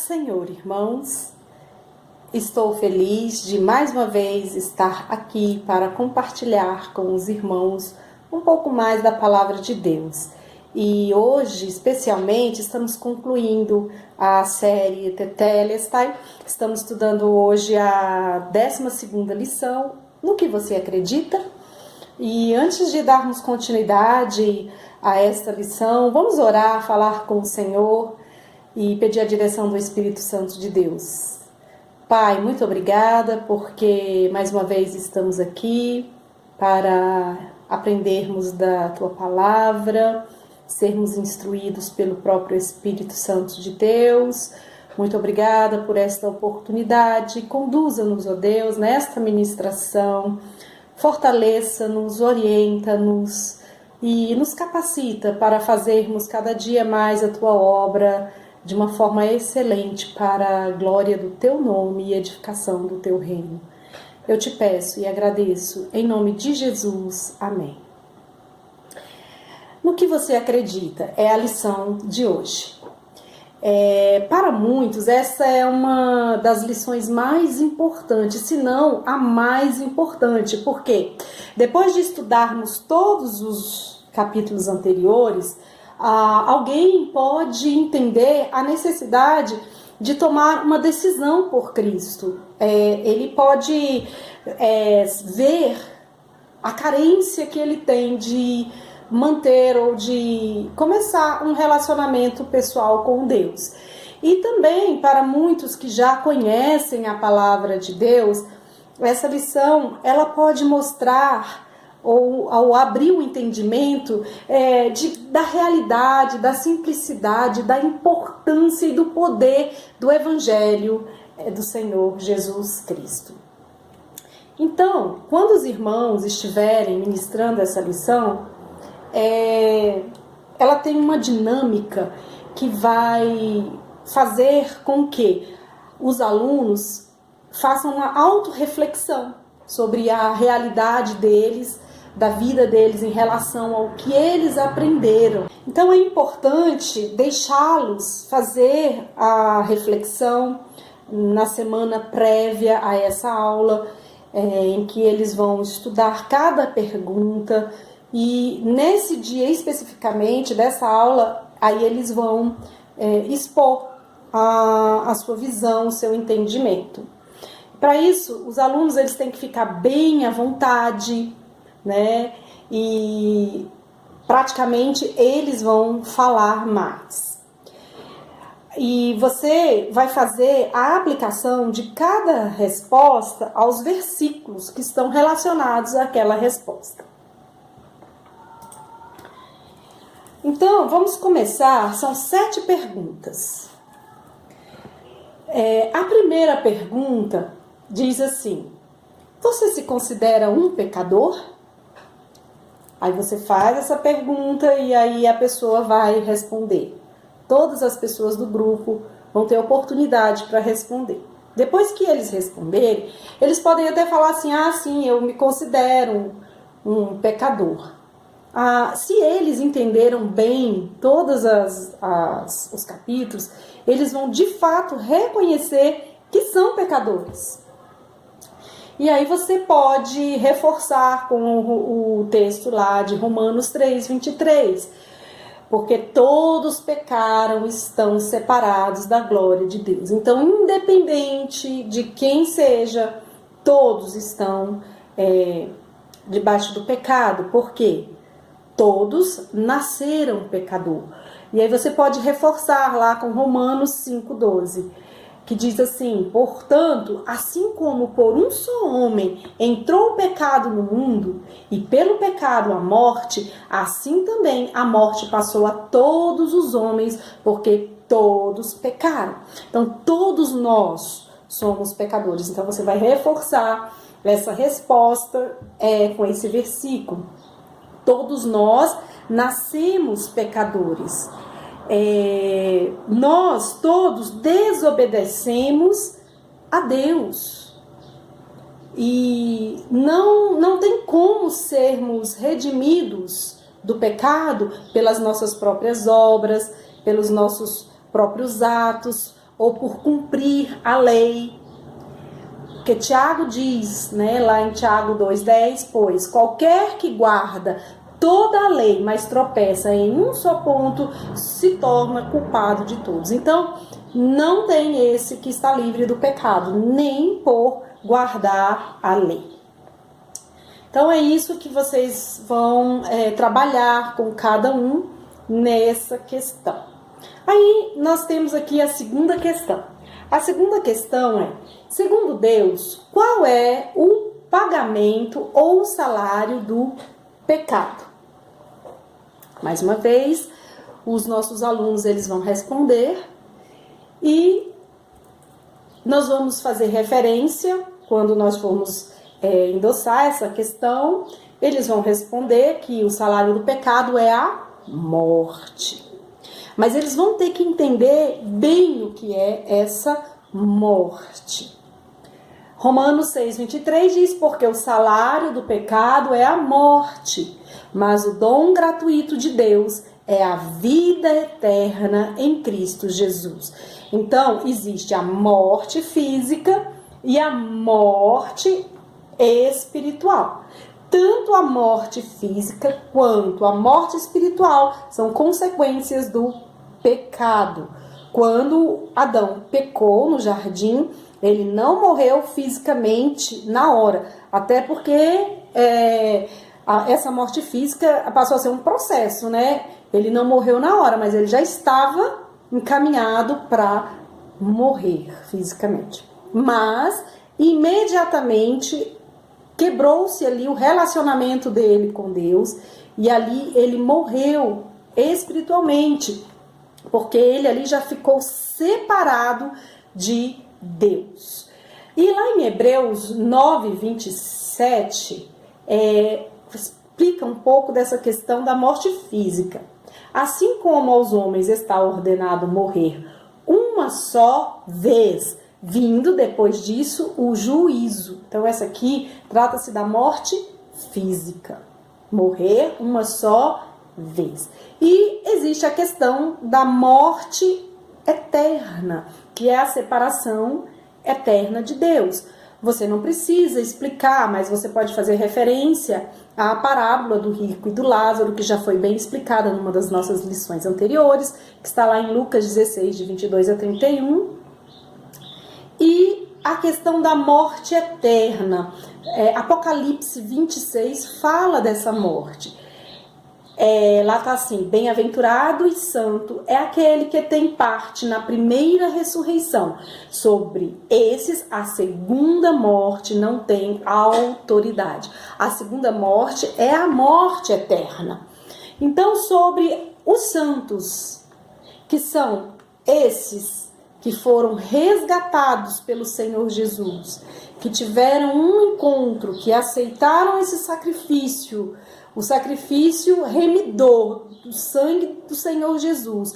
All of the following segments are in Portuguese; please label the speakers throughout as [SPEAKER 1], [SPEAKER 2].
[SPEAKER 1] Senhor, irmãos. Estou feliz de mais uma vez estar aqui para compartilhar com os irmãos um pouco mais da Palavra de Deus. E hoje, especialmente, estamos concluindo a série Tetelestai. Estamos estudando hoje a 12ª lição, No que você acredita? E antes de darmos continuidade a esta lição, vamos orar, falar com o Senhor e pedir a direção do Espírito Santo de Deus. Pai, muito obrigada porque mais uma vez estamos aqui para aprendermos da Tua Palavra, sermos instruídos pelo próprio Espírito Santo de Deus. Muito obrigada por esta oportunidade. Conduza-nos, ó Deus, nesta ministração. Fortaleça-nos, orienta-nos e nos capacita para fazermos cada dia mais a Tua obra de uma forma excelente para a glória do Teu nome e edificação do Teu reino. Eu te peço e agradeço em nome de Jesus. Amém. No que você acredita é a lição de hoje. Para muitos, essa é uma das lições mais importantes, se não a mais importante, porque depois de estudarmos todos os capítulos anteriores, alguém pode entender a necessidade de tomar uma decisão por Cristo. Ele pode ver a carência que ele tem de manter ou de começar um relacionamento pessoal com Deus. E também para muitos que já conhecem a palavra de Deus, essa lição ela pode mostrar ou ao abrir o entendimento da realidade, da simplicidade, da importância e do poder do Evangelho do Senhor Jesus Cristo. Então, quando os irmãos estiverem ministrando essa lição, ela tem uma dinâmica que vai fazer com que os alunos façam uma autorreflexão sobre a realidade deles, da vida deles em relação ao que eles aprenderam. Então é importante deixá-los fazer a reflexão na semana prévia a essa aula, em que eles vão estudar cada pergunta, e nesse dia especificamente dessa aula, aí eles vão expor a sua visão, o seu entendimento. Para isso, os alunos eles têm que ficar bem à vontade, né? E praticamente eles vão falar mais. E você vai fazer a aplicação de cada resposta aos versículos que estão relacionados àquela resposta. Então, vamos começar. São 7 perguntas. A primeira pergunta diz assim: você se considera um pecador? Aí você faz essa pergunta e aí a pessoa vai responder. Todas as pessoas do grupo vão ter oportunidade para responder. Depois que eles responderem, eles podem até falar assim: sim, eu me considero um pecador. Se eles entenderam bem todos os capítulos, eles vão de fato reconhecer que são pecadores. E aí você pode reforçar com o texto lá de Romanos 3:23, porque todos pecaram e estão separados da glória de Deus. Então, independente de quem seja, todos estão debaixo do pecado. Por quê? Todos nasceram pecador. E aí você pode reforçar lá com Romanos 5:12, que diz assim: portanto, assim como por um só homem entrou o pecado no mundo, e pelo pecado a morte, assim também a morte passou a todos os homens, porque todos pecaram. Então, todos nós somos pecadores. Então, você vai reforçar essa resposta com esse versículo. Todos nós nascemos pecadores. Nós todos desobedecemos a Deus. E não tem como sermos redimidos do pecado pelas nossas próprias obras, pelos nossos próprios atos ou por cumprir a lei. Porque Tiago diz, né, lá em Tiago 2,10, pois qualquer que guarda toda a lei, mas tropeça em um só ponto, se torna culpado de todos. Então, não tem esse que está livre do pecado, nem por guardar a lei. Então, é isso que vocês vão trabalhar com cada um nessa questão. Aí, nós temos aqui a segunda questão. A segunda questão é, segundo Deus, qual é o pagamento ou o salário do pecado? Mais uma vez, os nossos alunos eles vão responder e nós vamos fazer referência quando nós formos endossar essa questão. Eles vão responder que o salário do pecado é a morte. Mas eles vão ter que entender bem o que é essa morte. Romanos 6,23 diz, porque o salário do pecado é a morte, mas o dom gratuito de Deus é a vida eterna em Cristo Jesus. Então, existe a morte física e a morte espiritual. Tanto a morte física quanto a morte espiritual são consequências do pecado. Quando Adão pecou no jardim, ele não morreu fisicamente na hora, até porque essa morte física passou a ser um processo, né? Ele não morreu na hora, mas ele já estava encaminhado para morrer fisicamente. Mas, imediatamente, quebrou-se ali o relacionamento dele com Deus e ali ele morreu espiritualmente, porque ele ali já ficou separado de Deus. E lá em Hebreus 9:27 explica um pouco dessa questão da morte física. Assim como aos homens está ordenado morrer uma só vez, vindo depois disso o juízo. Então essa aqui trata-se da morte física, morrer uma só vez. E existe a questão da morte eterna, que é a separação eterna de Deus. Você não precisa explicar, mas você pode fazer referência à parábola do rico e do Lázaro, que já foi bem explicada numa das nossas lições anteriores, que está lá em Lucas 16, de 22 a 31. E a questão da morte eterna. Apocalipse 26 fala dessa morte. Lá está assim, bem-aventurado e santo é aquele que tem parte na primeira ressurreição. Sobre esses, a segunda morte não tem autoridade. A segunda morte é a morte eterna. Então, sobre os santos, que são esses que foram resgatados pelo Senhor Jesus, que tiveram um encontro, que aceitaram esse sacrifício, o sacrifício remidor do sangue do Senhor Jesus,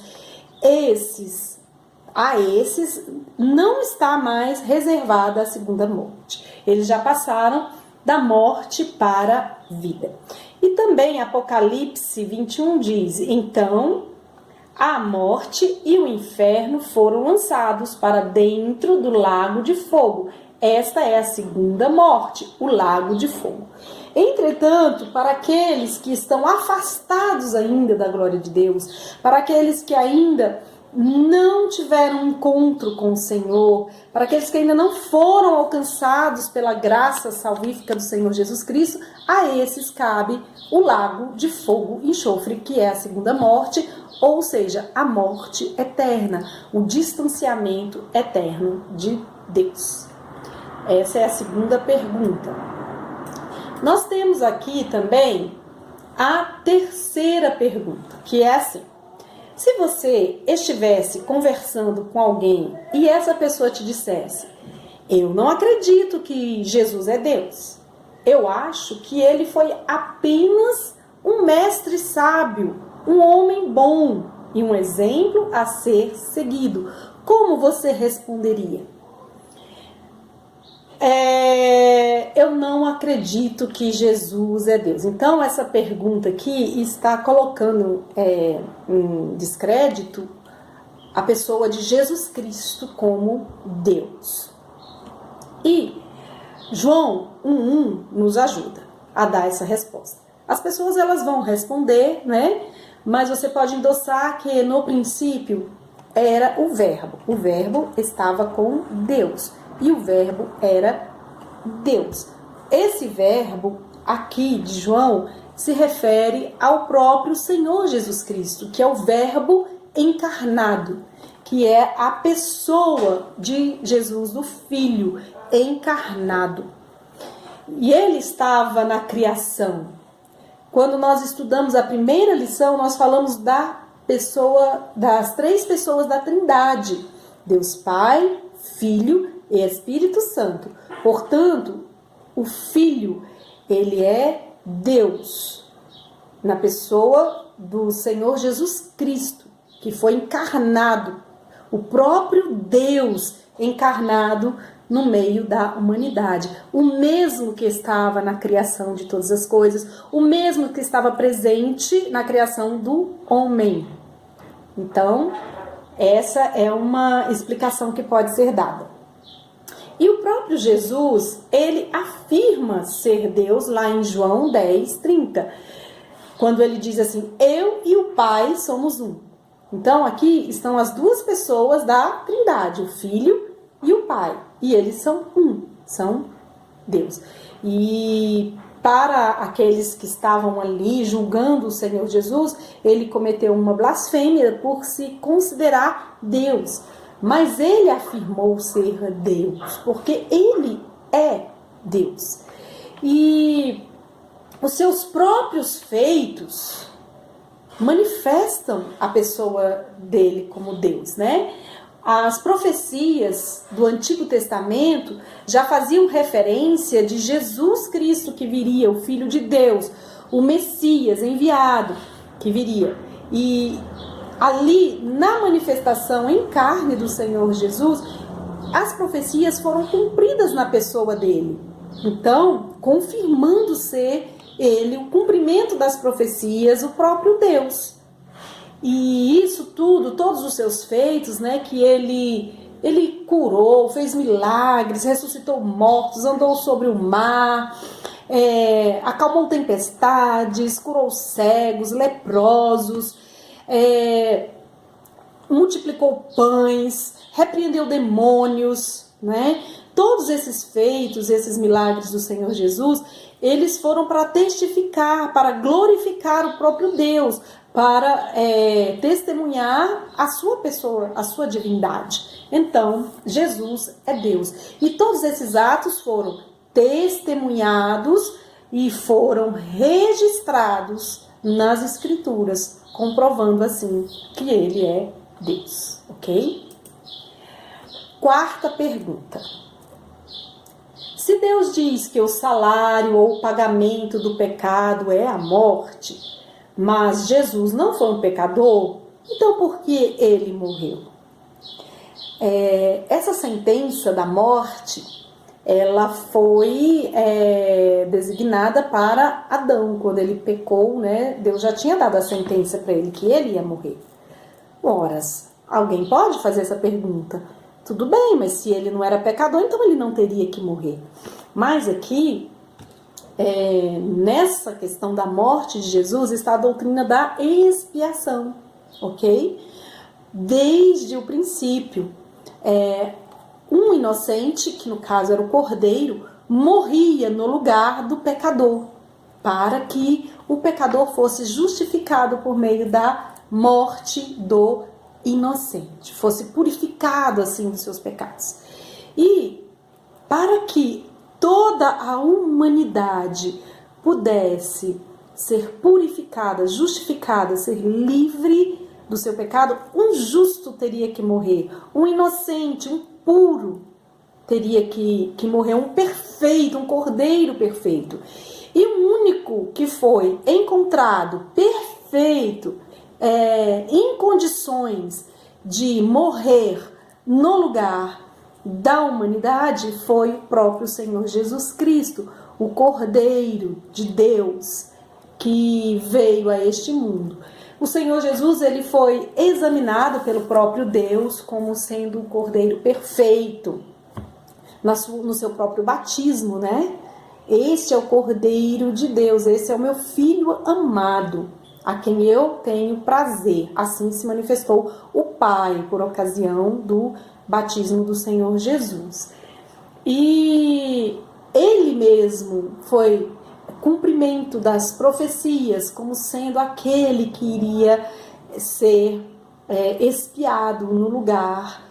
[SPEAKER 1] a esses não está mais reservada a segunda morte. Eles já passaram da morte para a vida. E também Apocalipse 21 diz, então a morte e o inferno foram lançados para dentro do lago de fogo. Esta é a segunda morte, o lago de fogo. Entretanto, para aqueles que estão afastados ainda da glória de Deus, para aqueles que ainda não tiveram um encontro com o Senhor, para aqueles que ainda não foram alcançados pela graça salvífica do Senhor Jesus Cristo, a esses cabe o lago de fogo e enxofre, que é a segunda morte, ou seja, a morte eterna, o distanciamento eterno de Deus. Essa é a segunda pergunta. Nós temos aqui também a terceira pergunta, que é assim: se você estivesse conversando com alguém e essa pessoa te dissesse, eu não acredito que Jesus é Deus, eu acho que ele foi apenas um mestre sábio, um homem bom e um exemplo a ser seguido, como você responderia? Eu não acredito que Jesus é Deus. Então, essa pergunta aqui está colocando em descrédito a pessoa de Jesus Cristo como Deus. E João 1:1 nos ajuda a dar essa resposta. As pessoas elas vão responder, né? Mas você pode endossar que no princípio era o verbo. O verbo estava com Deus e o verbo era Deus. Esse verbo aqui de João se refere ao próprio Senhor Jesus Cristo, que é o verbo encarnado, que é a pessoa de Jesus, do Filho encarnado. E ele estava na criação. Quando nós estudamos a primeira lição, nós falamos das três pessoas da Trindade: Deus Pai, Filho e Espírito Santo. Portanto, o Filho, ele é Deus, na pessoa do Senhor Jesus Cristo, que foi encarnado, o próprio Deus encarnado no meio da humanidade. O mesmo que estava na criação de todas as coisas, o mesmo que estava presente na criação do homem. Então, essa é uma explicação que pode ser dada. E o próprio Jesus, ele afirma ser Deus lá em João 10:30, quando ele diz assim: eu e o Pai somos um. Então, aqui estão as duas pessoas da Trindade, o Filho e o Pai. E eles são um, são Deus. E para aqueles que estavam ali julgando o Senhor Jesus, ele cometeu uma blasfêmia por se considerar Deus. Mas ele afirmou ser Deus, porque ele é Deus. E os seus próprios feitos manifestam a pessoa dele como Deus, né? As profecias do Antigo Testamento já faziam referência de Jesus Cristo que viria, o Filho de Deus, o Messias enviado que viria. E ali, na manifestação em carne do Senhor Jesus, as profecias foram cumpridas na pessoa dele. Então, confirmando ser ele o cumprimento das profecias, o próprio Deus. E isso tudo, todos os seus feitos, né, que ele curou, fez milagres, ressuscitou mortos, andou sobre o mar, acalmou tempestades, curou cegos, leprosos, multiplicou pães, repreendeu demônios, né? Todos esses feitos, esses milagres do Senhor Jesus, eles foram para testificar, para glorificar o próprio Deus, para testemunhar a sua pessoa, a sua divindade. Então, Jesus é Deus. E todos esses atos foram testemunhados e foram registrados nas Escrituras, comprovando assim que ele é Deus, ok? Quarta pergunta. Se Deus diz que o salário ou o pagamento do pecado é a morte, mas Jesus não foi um pecador, então por que ele morreu? Essa sentença da morte, ela foi designada para Adão. Quando ele pecou, né, Deus já tinha dado a sentença para ele que ele ia morrer. Ora, alguém pode fazer essa pergunta? Tudo bem, mas se ele não era pecador, então ele não teria que morrer. Mas aqui, nessa questão da morte de Jesus, está a doutrina da expiação, ok? Desde o princípio, um inocente, que no caso era o cordeiro, morria no lugar do pecador, para que o pecador fosse justificado por meio da morte do inocente, fosse purificado assim dos seus pecados. E para que toda a humanidade pudesse ser purificada, justificada, ser livre do seu pecado, um justo teria que morrer, um inocente, um puro teria que morrer, um perfeito, um cordeiro perfeito. E o único que foi encontrado perfeito, em condições de morrer no lugar da humanidade, foi o próprio Senhor Jesus Cristo, o Cordeiro de Deus que veio a este mundo. O Senhor Jesus, ele foi examinado pelo próprio Deus como sendo o Cordeiro perfeito no seu próprio batismo, né? Este é o Cordeiro de Deus, esse é o meu Filho amado, a quem eu tenho prazer. Assim se manifestou o Pai por ocasião do batismo do Senhor Jesus. E ele mesmo foi cumprimento das profecias, como sendo aquele que iria ser expiado no lugar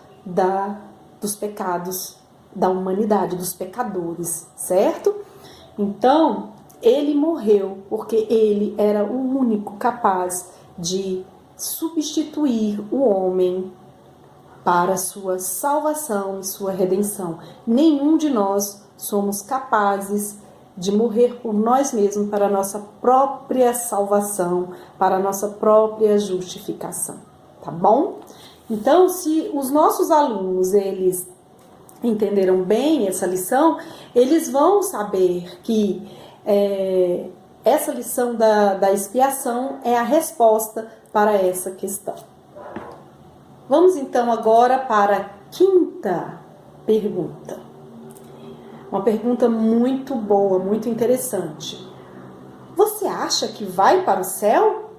[SPEAKER 1] dos pecados da humanidade, dos pecadores, certo? Então, ele morreu porque ele era o único capaz de substituir o homem para sua salvação e sua redenção. Nenhum de nós somos capazes de morrer por nós mesmos para a nossa própria salvação, para a nossa própria justificação, tá bom? Então, se os nossos alunos, eles entenderam bem essa lição, eles vão saber que essa lição da expiação é a resposta para essa questão. Vamos então agora para a quinta pergunta. Uma pergunta muito boa, muito interessante. Você acha que vai para o céu?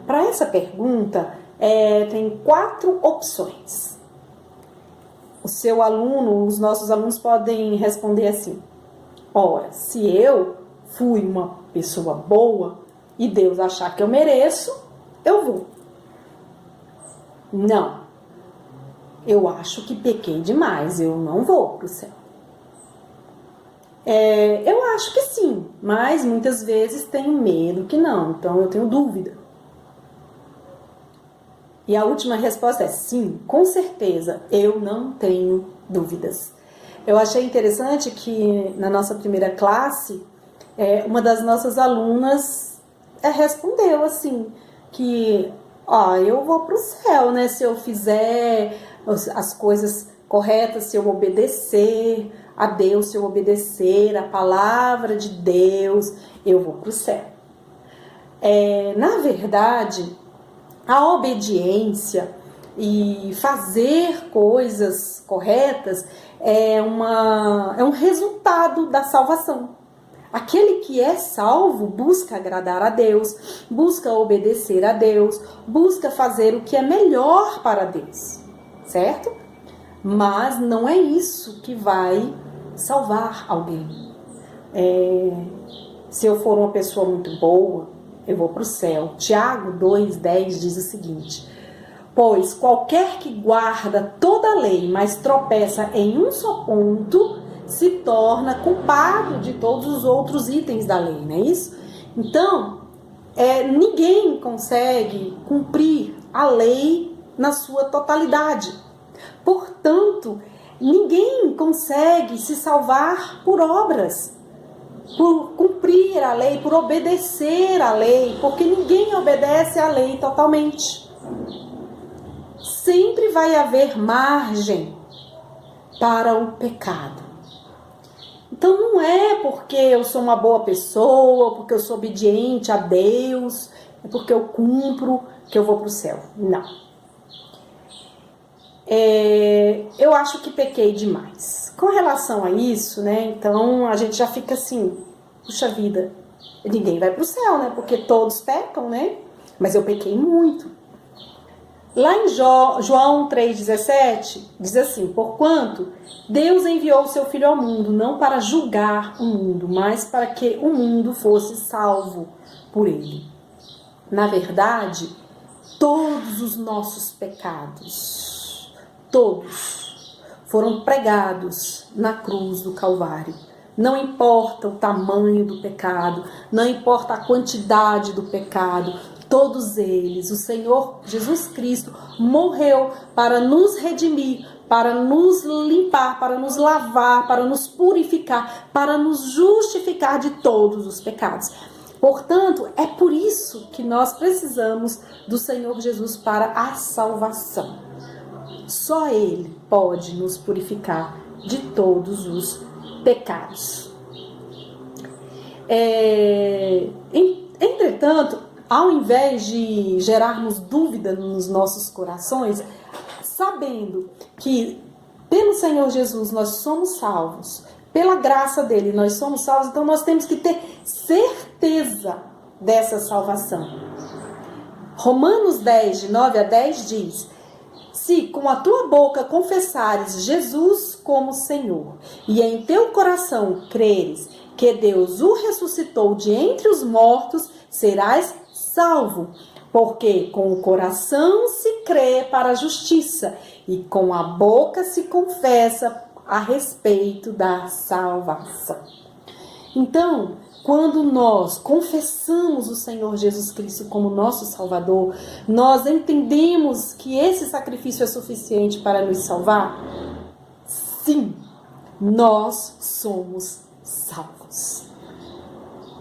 [SPEAKER 1] Para essa pergunta, tem 4 opções. O seu aluno, os nossos alunos podem responder assim: ora, se eu fui uma pessoa boa e Deus achar que eu mereço, eu vou. Não, eu acho que pequei demais, eu não vou para o céu. Eu acho que sim, mas muitas vezes tenho medo que não, então eu tenho dúvida. E a última resposta é sim, com certeza, eu não tenho dúvidas. Eu achei interessante que na nossa primeira classe, uma das nossas alunas respondeu assim, que eu vou para o céu, né? Se eu fizer as coisas corretas, se eu obedecer a Deus, se eu obedecer a palavra de Deus, eu vou para o céu. Na verdade, a obediência e fazer coisas corretas é um resultado da salvação. Aquele que é salvo busca agradar a Deus, busca obedecer a Deus, busca fazer o que é melhor para Deus, certo? Mas não é isso que vai salvar alguém. Se eu for uma pessoa muito boa, eu vou para o céu. Tiago 2,10 diz o seguinte: pois qualquer que guarda toda a lei, mas tropeça em um só ponto, se torna culpado de todos os outros itens da lei, não é isso? Então, ninguém consegue cumprir a lei na sua totalidade. Portanto, ninguém consegue se salvar por obras, por cumprir a lei, por obedecer a lei, porque ninguém obedece à lei totalmente. Sempre vai haver margem para o pecado. Então não é porque eu sou uma boa pessoa, porque eu sou obediente a Deus, é porque eu cumpro que eu vou para o céu. Não. Eu acho que pequei demais. Com relação a isso, né? Então a gente já fica assim, puxa vida, ninguém vai para o céu, né? Porque todos pecam, né? Mas eu pequei muito. Lá em João 3,17, diz assim: porquanto Deus enviou o seu Filho ao mundo, não para julgar o mundo, mas para que o mundo fosse salvo por ele. Na verdade, todos os nossos pecados, todos, foram pregados na cruz do Calvário. Não importa o tamanho do pecado, não importa a quantidade do pecado, todos eles, o Senhor Jesus Cristo morreu para nos redimir, para nos limpar, para nos lavar, para nos purificar, para nos justificar de todos os pecados. Portanto, é por isso que nós precisamos do Senhor Jesus para a salvação. Só Ele pode nos purificar de todos os pecados. Entretanto, ao invés de gerarmos dúvida nos nossos corações, sabendo que pelo Senhor Jesus nós somos salvos, pela graça dele nós somos salvos, então nós temos que ter certeza dessa salvação. Romanos 10, de 9 a 10 diz: se com a tua boca confessares Jesus como Senhor, e em teu coração creres que Deus o ressuscitou de entre os mortos, serás salvo. Porque com o coração se crê para a justiça, e com a boca se confessa a respeito da salvação. Então, quando nós confessamos o Senhor Jesus Cristo como nosso Salvador, nós entendemos que esse sacrifício é suficiente para nos salvar? Sim, nós somos salvos.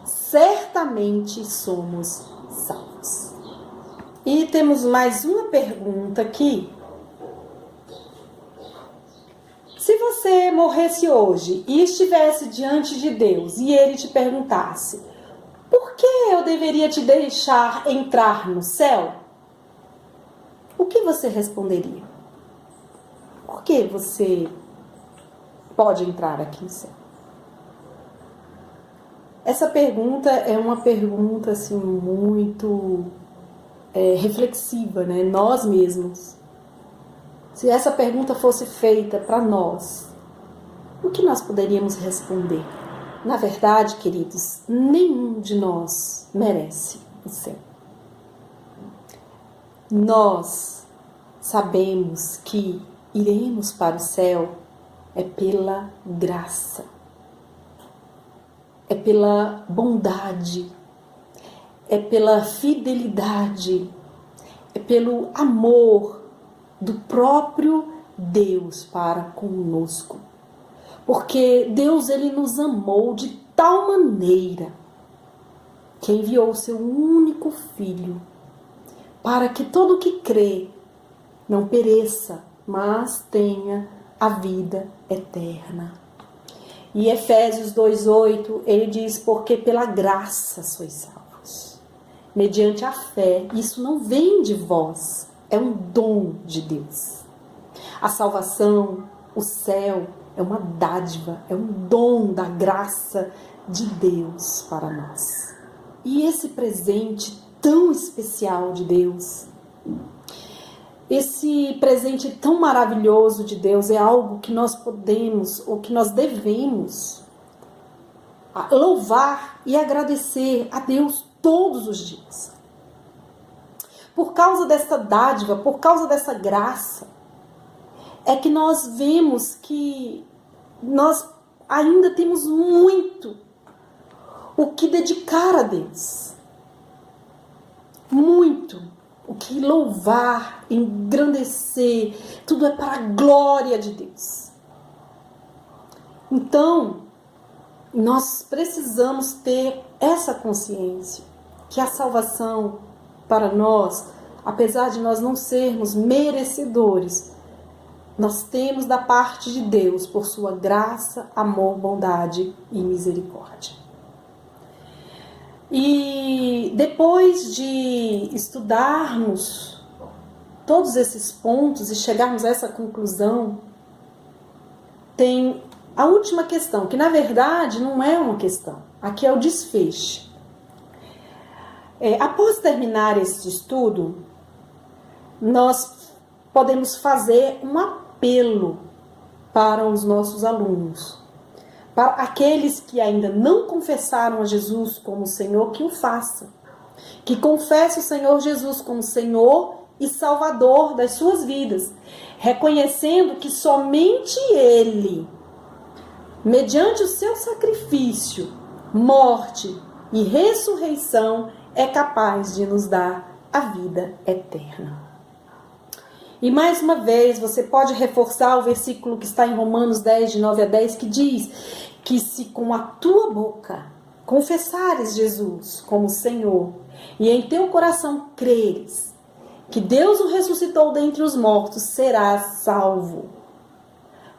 [SPEAKER 1] Certamente somos salvos. E temos mais uma pergunta aqui. Se você morresse hoje e estivesse diante de Deus e Ele te perguntasse: por que eu deveria te deixar entrar no céu? O que você responderia? Por que você pode entrar aqui no céu? Essa pergunta é uma pergunta assim, muito reflexiva, né? Nós mesmos. Se essa pergunta fosse feita para nós, o que nós poderíamos responder? Na verdade, queridos, nenhum de nós merece o céu. Nós sabemos que iremos para o céu é pela graça, é pela bondade, é pela fidelidade, é pelo amor do próprio Deus para conosco. Porque Deus, Ele nos amou de tal maneira que enviou o seu único Filho para que todo o que crê não pereça, mas tenha a vida eterna. E Efésios 2:8, ele diz: porque pela graça sois salvos, mediante a fé. Isso não vem de vós, é um dom de Deus. A salvação, o céu, é uma dádiva, é um dom da graça de Deus para nós. E esse presente tão especial de Deus, esse presente tão maravilhoso de Deus é algo que nós podemos, ou que nós devemos louvar e agradecer a Deus todos os dias. Por causa dessa dádiva, por causa dessa graça, é que nós vemos que nós ainda temos muito o que dedicar a Deus. Muito o que louvar, engrandecer, tudo é para a glória de Deus. Então, nós precisamos ter essa consciência que a salvação para nós, apesar de nós não sermos merecedores, nós temos da parte de Deus por sua graça, amor, bondade e misericórdia. E depois de estudarmos todos esses pontos e chegarmos a essa conclusão, tem a última questão, que na verdade não é uma questão, aqui é o desfecho. Após terminar esse estudo, nós podemos fazer um apelo para os nossos alunos, para aqueles que ainda não confessaram a Jesus como Senhor, que o façam, que confesse o Senhor Jesus como Senhor e Salvador das suas vidas, reconhecendo que somente Ele, mediante o seu sacrifício, morte e ressurreição, é capaz de nos dar a vida eterna. E mais uma vez, você pode reforçar o versículo que está em Romanos 10, de 9 a 10, que diz que se com a tua boca confessares Jesus como Senhor e em teu coração creres que Deus o ressuscitou dentre os mortos, serás salvo.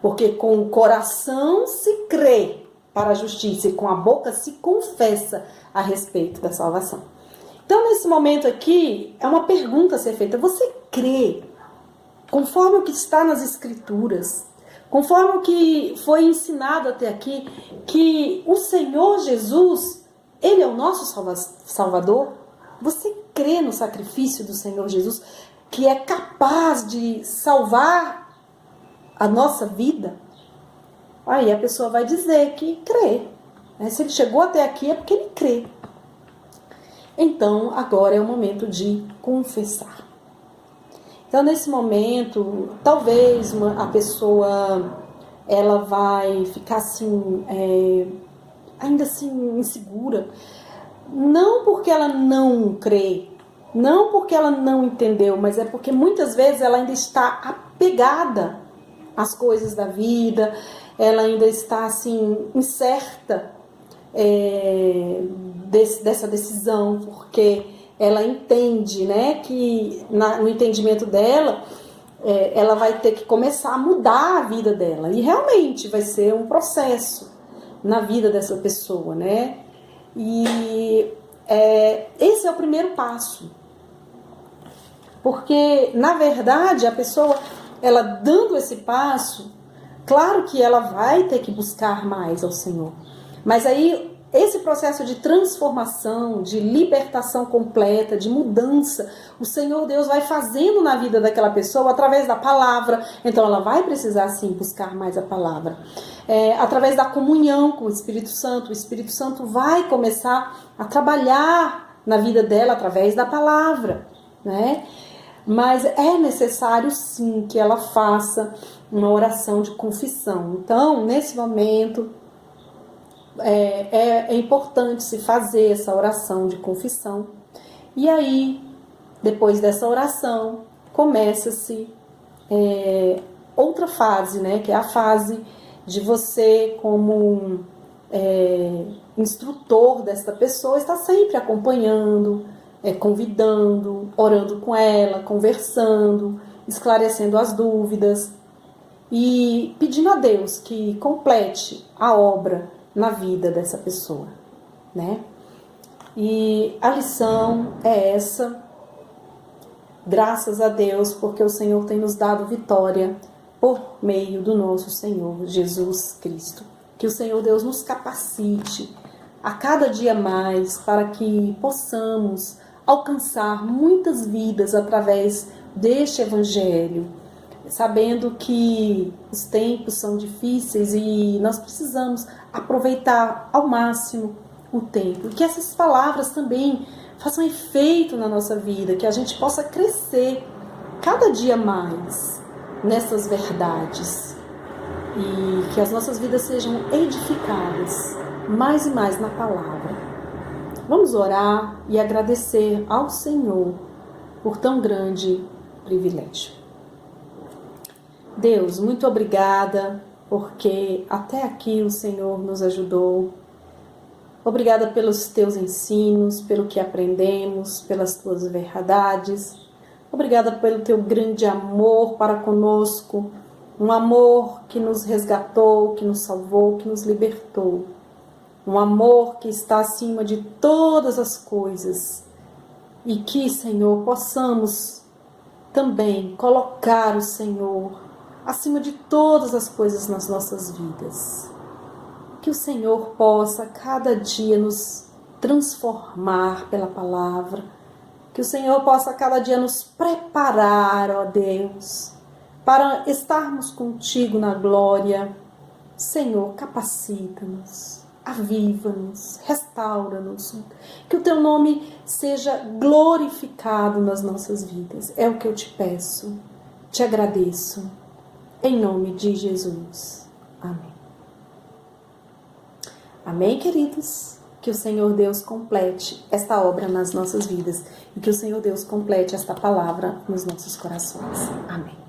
[SPEAKER 1] Porque com o coração se crê para a justiça e com a boca se confessa a respeito da salvação. Então, nesse momento aqui, é uma pergunta a ser feita. Você crê, conforme o que está nas Escrituras, conforme o que foi ensinado até aqui, que o Senhor Jesus, Ele é o nosso Salvador? Você crê no sacrifício do Senhor Jesus, que é capaz de salvar a nossa vida? Aí a pessoa vai dizer que crê. Se ele chegou até aqui é porque ele crê. Então, agora é o momento de confessar. Então, nesse momento, talvez a pessoa ela vai ficar assim, ainda assim, insegura. Não porque ela não crê, não porque ela não entendeu, mas é porque muitas vezes ela ainda está apegada às coisas da vida, ela ainda está assim, incerta dessa decisão, porque ela entende, né, que no entendimento dela, ela vai ter que começar a mudar a vida dela. E realmente vai ser um processo na vida dessa pessoa, né? E esse é o primeiro passo. Porque, na verdade, a pessoa, ela dando esse passo, claro que ela vai ter que buscar mais ao Senhor. Mas aí, esse processo de transformação, de libertação completa, de mudança, o Senhor Deus vai fazendo na vida daquela pessoa através da palavra. Então ela vai precisar sim buscar mais a palavra. Através da comunhão com o Espírito Santo vai começar a trabalhar na vida dela através da palavra, né? Mas é necessário sim que ela faça uma oração de confissão. Então, nesse momento, é importante se fazer essa oração de confissão. E aí, depois dessa oração, começa-se outra fase, né? Que é a fase de você, como instrutor desta pessoa, estar sempre acompanhando, convidando, orando com ela, conversando, esclarecendo as dúvidas e pedindo a Deus que complete a obra na vida dessa pessoa, né? E a lição é essa, graças a Deus, porque o Senhor tem nos dado vitória por meio do nosso Senhor Jesus Cristo. Que o Senhor Deus nos capacite a cada dia mais para que possamos alcançar muitas vidas através deste Evangelho, sabendo que os tempos são difíceis e nós precisamos aproveitar ao máximo o tempo. E que essas palavras também façam efeito na nossa vida, que a gente possa crescer cada dia mais nessas verdades e que as nossas vidas sejam edificadas mais e mais na palavra. Vamos orar e agradecer ao Senhor por tão grande privilégio. Deus, muito obrigada, porque até aqui o Senhor nos ajudou. Obrigada pelos teus ensinos, pelo que aprendemos, pelas tuas verdades. Obrigada pelo teu grande amor para conosco, um amor que nos resgatou, que nos salvou, que nos libertou. Um amor que está acima de todas as coisas. E que, Senhor, possamos também colocar o Senhor acima de todas as coisas nas nossas vidas. Que o Senhor possa cada dia nos transformar pela palavra. Que o Senhor possa cada dia nos preparar, ó Deus, para estarmos contigo na glória. Senhor, capacita-nos, aviva-nos, restaura-nos. Que o teu nome seja glorificado nas nossas vidas. É o que eu te peço, te agradeço. Em nome de Jesus. Amém. Amém, queridos? Que o Senhor Deus complete esta obra nas nossas vidas e que o Senhor Deus complete esta palavra nos nossos corações. Amém.